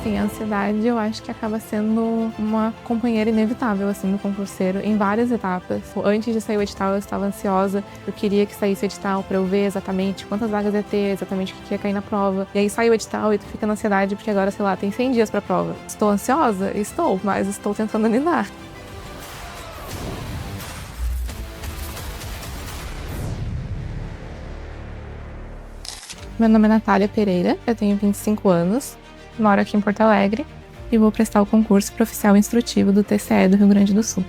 assim, a ansiedade eu acho que acaba sendo uma companheira inevitável, assim, do concurseiro em várias etapas. Antes de sair o edital eu estava ansiosa, eu queria que saísse o edital pra eu ver exatamente quantas vagas ia ter, exatamente o que ia cair na prova. E aí sai o edital e tu fica na ansiedade porque agora, sei lá, tem 100 dias pra prova. Estou ansiosa? Estou, mas estou tentando lidar. Meu nome é Natália Pereira, eu tenho 25 anos, moro aqui em Porto Alegre e vou prestar o concurso para oficial instrutivo do TCE do Rio Grande do Sul.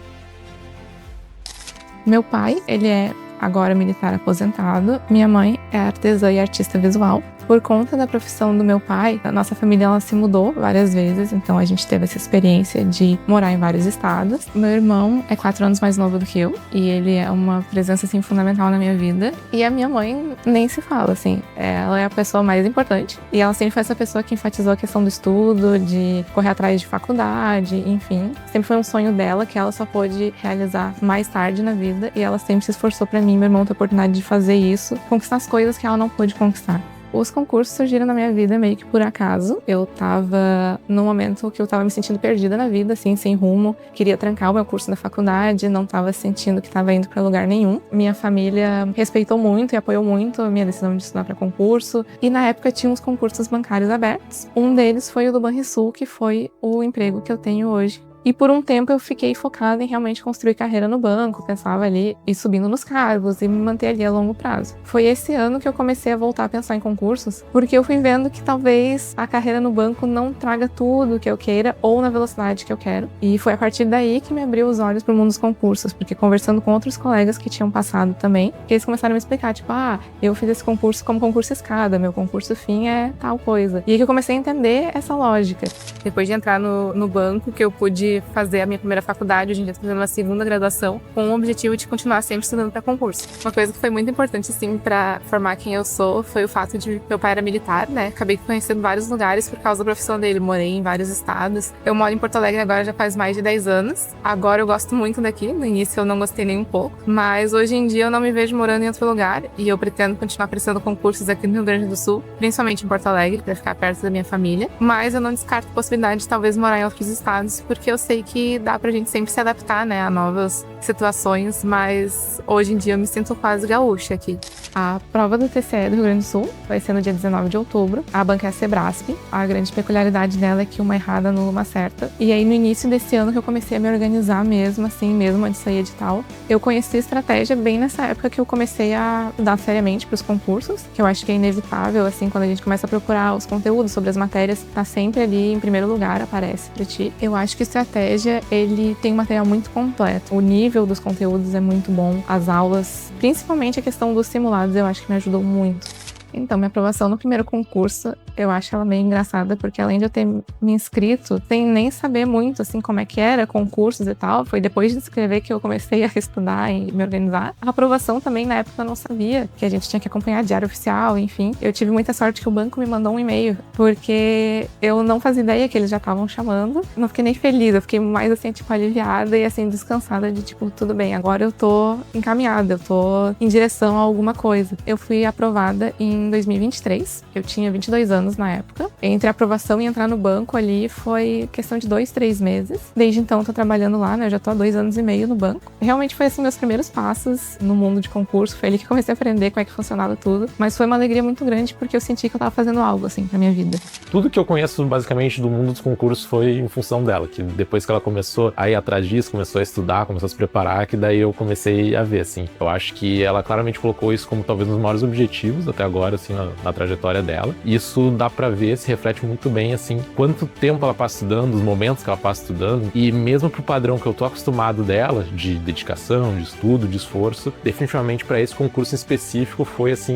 Meu pai, ele é agora militar aposentado. Minha mãe é artesã e artista visual. Por conta da profissão do meu pai, a nossa família ela se mudou várias vezes, então a gente teve essa experiência de morar em vários estados. Meu irmão é 4 anos mais novo do que eu e ele é uma presença assim fundamental na minha vida. E a minha mãe nem se fala, assim, ela é a pessoa mais importante e ela sempre foi essa pessoa que enfatizou a questão do estudo, de correr atrás de faculdade, enfim. Sempre foi um sonho dela que ela só pôde realizar mais tarde na vida e ela sempre se esforçou para mim e meu irmão ter a oportunidade de fazer isso, conquistar as coisas que ela não pôde conquistar. Os concursos surgiram na minha vida meio que por acaso. Eu tava num momento que eu tava me sentindo perdida na vida, assim, sem rumo. Queria trancar o meu curso na faculdade, não tava sentindo que tava indo pra lugar nenhum. Minha família respeitou muito e apoiou muito a minha decisão de estudar pra concurso. E na época tinha uns concursos bancários abertos. Um deles foi o do Banrisul, que foi o emprego que eu tenho hoje. E por um tempo eu fiquei focada em realmente construir carreira no banco, pensava ali ir subindo nos cargos e me manter ali a longo prazo. Foi esse ano que eu comecei a voltar a pensar em concursos, porque eu fui vendo que talvez a carreira no banco não traga tudo que eu queira ou na velocidade que eu quero. E foi a partir daí que me abriu os olhos para o mundo dos concursos, porque conversando com outros colegas que tinham passado também, que eles começaram a me explicar, tipo, eu fiz esse concurso como concurso escada, meu concurso fim é tal coisa. E aí que eu comecei a entender essa lógica. Depois de entrar no banco, que eu pude fazer a minha primeira faculdade, hoje em dia estou fazendo uma segunda graduação, com o objetivo de continuar sempre estudando para concurso. Uma coisa que foi muito importante, assim, para formar quem eu sou, foi o fato de meu pai era militar, né? Acabei conhecendo vários lugares por causa da profissão dele, morei em vários estados. Eu moro em Porto Alegre agora já faz mais de 10 anos. Agora eu gosto muito daqui, no início eu não gostei nem um pouco, mas hoje em dia eu não me vejo morando em outro lugar e eu pretendo continuar prestando concursos aqui no Rio Grande do Sul, principalmente em Porto Alegre, para ficar perto da minha família. Mas eu não descarto a possibilidade de talvez morar em outros estados, porque eu sei que dá pra gente sempre se adaptar, né, a novas situações, mas hoje em dia eu me sinto quase gaúcha aqui. A prova do TCE do Rio Grande do Sul vai ser no dia 19 de outubro. A banca é a Sebrasp. A grande peculiaridade dela é que uma errada anula uma certa. E aí no início desse ano que eu comecei a me organizar mesmo, assim, mesmo antes de sair edital. Eu conheci a estratégia bem nessa época que eu comecei a dar seriamente pros concursos, que eu acho que é inevitável, assim, quando a gente começa a procurar os conteúdos sobre as matérias, tá sempre ali em primeiro lugar, aparece pra ti. Eu acho que estratégia, ele tem um material muito completo. O nível dos conteúdos é muito bom. As aulas, principalmente a questão dos simulados, eu acho que me ajudou muito. Então, minha aprovação no primeiro concurso, eu acho ela meio engraçada, porque além de eu ter me inscrito, sem nem saber muito, assim, como é que era, concursos e tal, foi depois de escrever que eu comecei a estudar e me organizar. A aprovação também, na época, eu não sabia que a gente tinha que acompanhar diário oficial, enfim. Eu tive muita sorte que o banco me mandou um e-mail, porque eu não fazia ideia que eles já estavam chamando. Não fiquei nem feliz, eu fiquei mais, assim, tipo, aliviada e, assim, descansada de, tipo, tudo bem, agora eu tô encaminhada, eu tô em direção a alguma coisa. Eu fui aprovada em 2023, eu tinha 22 anos na época. Entre a aprovação e entrar no banco ali foi questão de 2, 3 meses. Desde então tô trabalhando lá, né? Eu já tô há 2 anos e meio no banco. Realmente foi assim meus primeiros passos no mundo de concurso. Foi ali que comecei a aprender como é que funcionava tudo. Mas foi uma alegria muito grande porque eu senti que eu tava fazendo algo assim pra minha vida. Tudo que eu conheço basicamente do mundo dos concursos foi em função dela, que depois que ela começou a ir atrás disso, começou a estudar, começou a se preparar, que daí eu comecei a ver, assim. Eu acho que ela claramente colocou isso como talvez um dos maiores objetivos até agora, assim, na trajetória dela. Isso dá pra ver, se reflete muito bem, assim, quanto tempo ela passa estudando, os momentos que ela passa estudando, e mesmo pro padrão que eu tô acostumado dela, de dedicação, de estudo, de esforço, definitivamente pra esse concurso em específico foi, assim,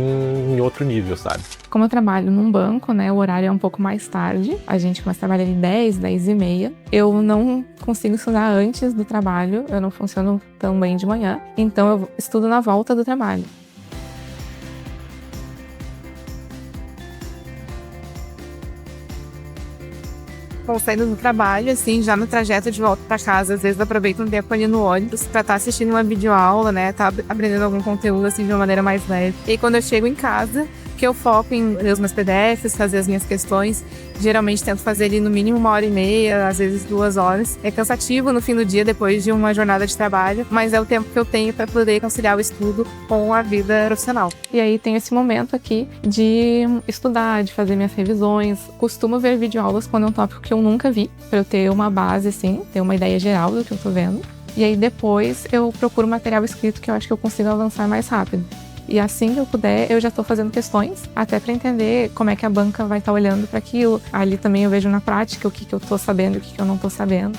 em outro nível, sabe? Como eu trabalho num banco, né, o horário é um pouco mais tarde, a gente começa a trabalhar ali 10, 10 e meia. Eu não consigo estudar antes do trabalho, eu não funciono tão bem de manhã, então eu estudo na volta do trabalho. Bom, saindo do trabalho, assim, já no trajeto de volta pra casa, às vezes aproveito um tempo ali no ônibus pra estar assistindo uma videoaula, né, tá aprendendo algum conteúdo, assim, de uma maneira mais leve. E aí, quando eu chego em casa, que eu foco em ler os meus PDFs, fazer as minhas questões. Geralmente tento fazer ali no mínimo 1h30, às vezes 2 horas. É cansativo no fim do dia, depois de uma jornada de trabalho, mas é o tempo que eu tenho para poder conciliar o estudo com a vida profissional. E aí tem esse momento aqui de estudar, de fazer minhas revisões. Costumo ver videoaulas quando é um tópico que eu nunca vi, para eu ter uma base, assim, ter uma ideia geral do que eu tô vendo. E aí depois eu procuro material escrito que eu acho que eu consigo avançar mais rápido. E assim que eu puder, eu já estou fazendo questões, até para entender como é que a banca vai estar olhando para aquilo. Ali também eu vejo na prática o que eu estou sabendo e o que eu não estou sabendo.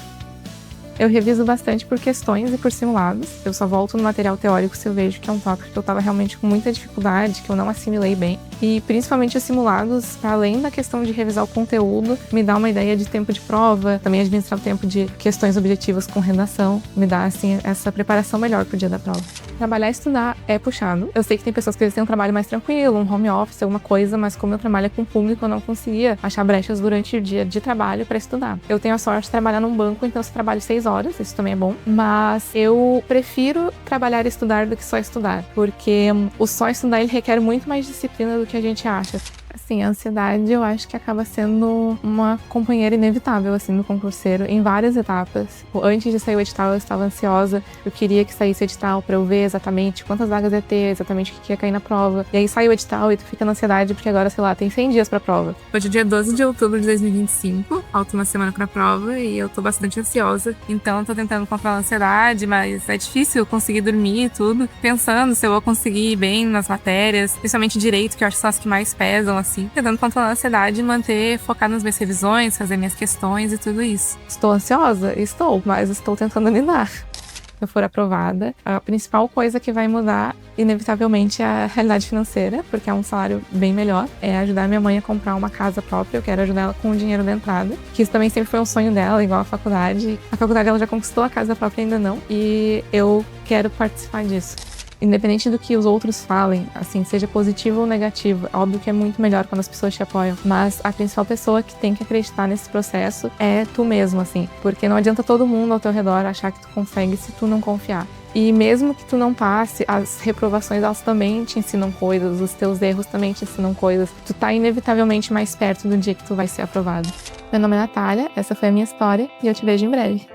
Eu reviso bastante por questões e por simulados. Eu só volto no material teórico se eu vejo que é um tópico que eu estava realmente com muita dificuldade, que eu não assimilei bem. E principalmente os simulados, além da questão de revisar o conteúdo, me dá uma ideia de tempo de prova, também administrar o tempo de questões objetivas com redação, me dá assim essa preparação melhor pro dia da prova. Trabalhar e estudar é puxado. Eu sei que tem pessoas que às vezes têm um trabalho mais tranquilo, um home office, alguma coisa, mas como eu trabalho com público, eu não conseguia achar brechas durante o dia de trabalho para estudar. Eu tenho a sorte de trabalhar num banco, então eu trabalho 6 horas, isso também é bom, mas eu prefiro trabalhar e estudar do que só estudar, porque o só estudar ele requer muito mais disciplina do que a gente acha. Assim, a ansiedade eu acho que acaba sendo uma companheira inevitável, assim, no concurseiro, em várias etapas. Antes de sair o edital, eu estava ansiosa, eu queria que saísse o edital para eu ver exatamente quantas vagas ia ter, exatamente o que ia cair na prova. E aí sai o edital e tu fica na ansiedade, porque agora, sei lá, tem 100 dias pra prova. Hoje é dia 12 de outubro de 2025, falta uma semana pra prova e eu tô bastante ansiosa. Então, tô tentando controlar a ansiedade, mas é difícil conseguir dormir e tudo, pensando se eu vou conseguir ir bem nas matérias, principalmente direito, que eu acho que são as que mais pesam, assim, tentando controlar a ansiedade e manter focado nas minhas revisões, fazer minhas questões e tudo isso. Estou ansiosa? Estou, mas estou tentando lidar. Se eu for aprovada, a principal coisa que vai mudar, inevitavelmente, é a realidade financeira, porque é um salário bem melhor. É ajudar minha mãe a comprar uma casa própria, eu quero ajudar ela com o dinheiro da entrada, que isso também sempre foi um sonho dela, igual a faculdade. A faculdade ela já conquistou, a casa própria ainda não, e eu quero participar disso. Independente do que os outros falem, assim, seja positivo ou negativo, óbvio que é muito melhor quando as pessoas te apoiam, mas a principal pessoa que tem que acreditar nesse processo é tu mesmo, assim, porque não adianta todo mundo ao teu redor achar que tu consegue se tu não confiar. E mesmo que tu não passe, as reprovações, elas também te ensinam coisas, os teus erros também te ensinam coisas. Tu tá inevitavelmente mais perto do dia que tu vai ser aprovado. Meu nome é Natália, essa foi a minha história e eu te vejo em breve.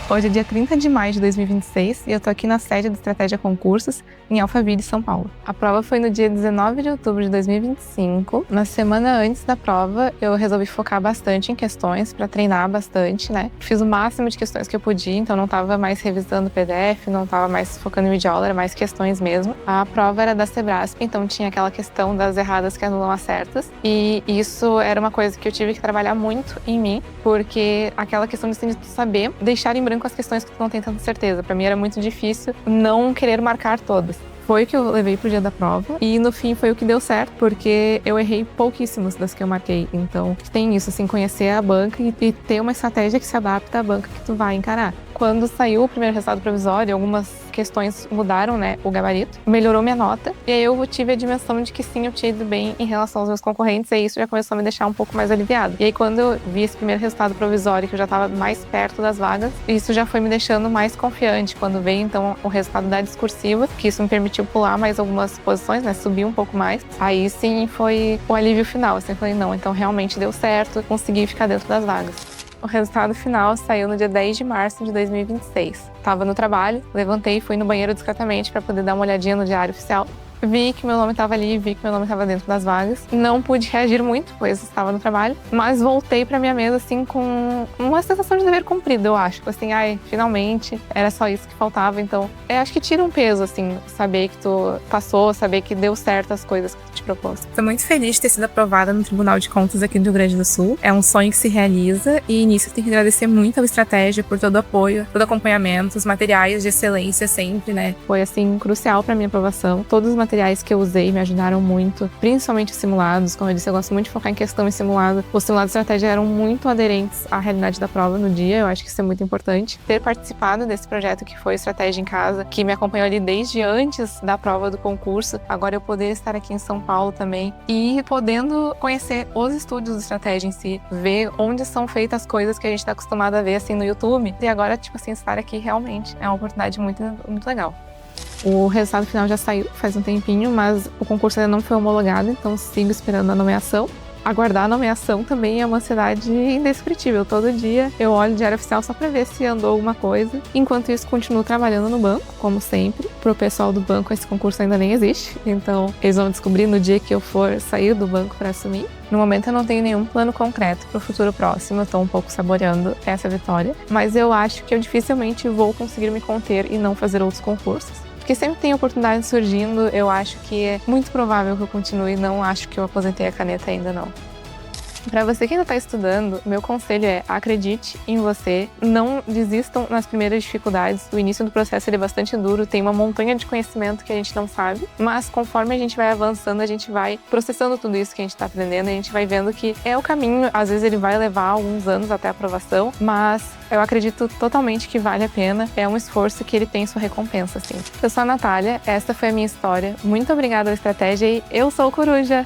Hoje é dia 30 de maio de 2026 e eu tô aqui na sede do Estratégia Concursos, em Alphaville, São Paulo. A prova foi no dia 19 de outubro de 2025. Na semana antes da prova, eu resolvi focar bastante em questões para treinar bastante, né? Fiz o máximo de questões que eu podia, então não tava mais revisando o PDF, não tava mais focando em videoaula, era mais questões mesmo. A prova era da Sebrasp, então tinha aquela questão das erradas que anulam as certas, e isso era uma coisa que eu tive que trabalhar muito em mim, porque aquela questão de tu saber deixar em branco as questões que tu não tem tanta certeza. Pra mim era muito difícil não querer marcar todas. Foi o que eu levei pro dia da prova e no fim foi o que deu certo, porque eu errei pouquíssimas das que eu marquei. Então tem isso, assim, conhecer a banca e ter uma estratégia que se adapta à banca que tu vai encarar. Quando saiu o primeiro resultado provisório, algumas questões mudaram, né, o gabarito, melhorou minha nota, e aí eu tive a dimensão de que sim, eu tinha ido bem em relação aos meus concorrentes, e isso já começou a me deixar um pouco mais aliviada. E aí quando eu vi esse primeiro resultado provisório, que eu já estava mais perto das vagas, isso já foi me deixando mais confiante. Quando veio então o resultado da discursiva, que isso me permitiu pular mais algumas posições, né, subir um pouco mais, aí sim foi o alívio final, assim, eu falei, não, então realmente deu certo, consegui ficar dentro das vagas. O resultado final saiu no dia 10 de março de 2026. Tava no trabalho, levantei e fui no banheiro discretamente para poder dar uma olhadinha no diário oficial. Vi que meu nome estava ali, vi que meu nome estava dentro das vagas. Não pude reagir muito, pois estava no trabalho, mas voltei para minha mesa assim com uma sensação de dever cumprido, eu acho. Assim, ai, finalmente, era só isso que faltava. Então, eu acho que tira um peso, assim, saber que tu passou, saber que deu certo as coisas que tu te propôs. Tô muito feliz de ter sido aprovada no Tribunal de Contas aqui do Rio Grande do Sul. É um sonho que se realiza e nisso eu tenho que agradecer muito ao Estratégia por todo o apoio, todo o acompanhamento, os materiais de excelência sempre, né? Foi, assim, crucial para minha aprovação. Todos os materiais que eu usei me ajudaram muito, principalmente os simulados. Como eu disse, eu gosto muito de focar em questão e simulado. Os simulados de estratégia eram muito aderentes à realidade da prova no dia, eu acho que isso é muito importante. Ter participado desse projeto que foi Estratégia em Casa, que me acompanhou ali desde antes da prova do concurso, agora eu poder estar aqui em São Paulo também e podendo conhecer os estúdios de estratégia em si, ver onde são feitas as coisas que a gente está acostumado a ver assim no YouTube, e agora, tipo assim, estar aqui realmente é uma oportunidade muito, muito legal. O resultado final já saiu faz um tempinho, mas o concurso ainda não foi homologado, então sigo esperando a nomeação. Aguardar a nomeação também é uma ansiedade indescritível. Todo dia eu olho o diário oficial só para ver se andou alguma coisa. Enquanto isso, continuo trabalhando no banco, como sempre. Pro pessoal do banco, esse concurso ainda nem existe, então eles vão descobrir no dia que eu for sair do banco para assumir. No momento eu não tenho nenhum plano concreto para o futuro próximo, eu tô um pouco saboreando essa vitória, mas eu acho que eu dificilmente vou conseguir me conter e não fazer outros concursos. Porque sempre tem oportunidade surgindo, eu acho que é muito provável que eu continue, não acho que eu aposentei a caneta ainda não. Para você que ainda está estudando, meu conselho é acredite em você, não desistam nas primeiras dificuldades. O início do processo ele é bastante duro, tem uma montanha de conhecimento que a gente não sabe, mas conforme a gente vai avançando, a gente vai processando tudo isso que a gente está aprendendo, a gente vai vendo que é o caminho. Às vezes ele vai levar alguns anos até a aprovação, mas eu acredito totalmente que vale a pena, é um esforço que ele tem sua recompensa, assim. Eu sou a Natália, essa foi a minha história. Muito obrigada pela estratégia e eu sou o Coruja!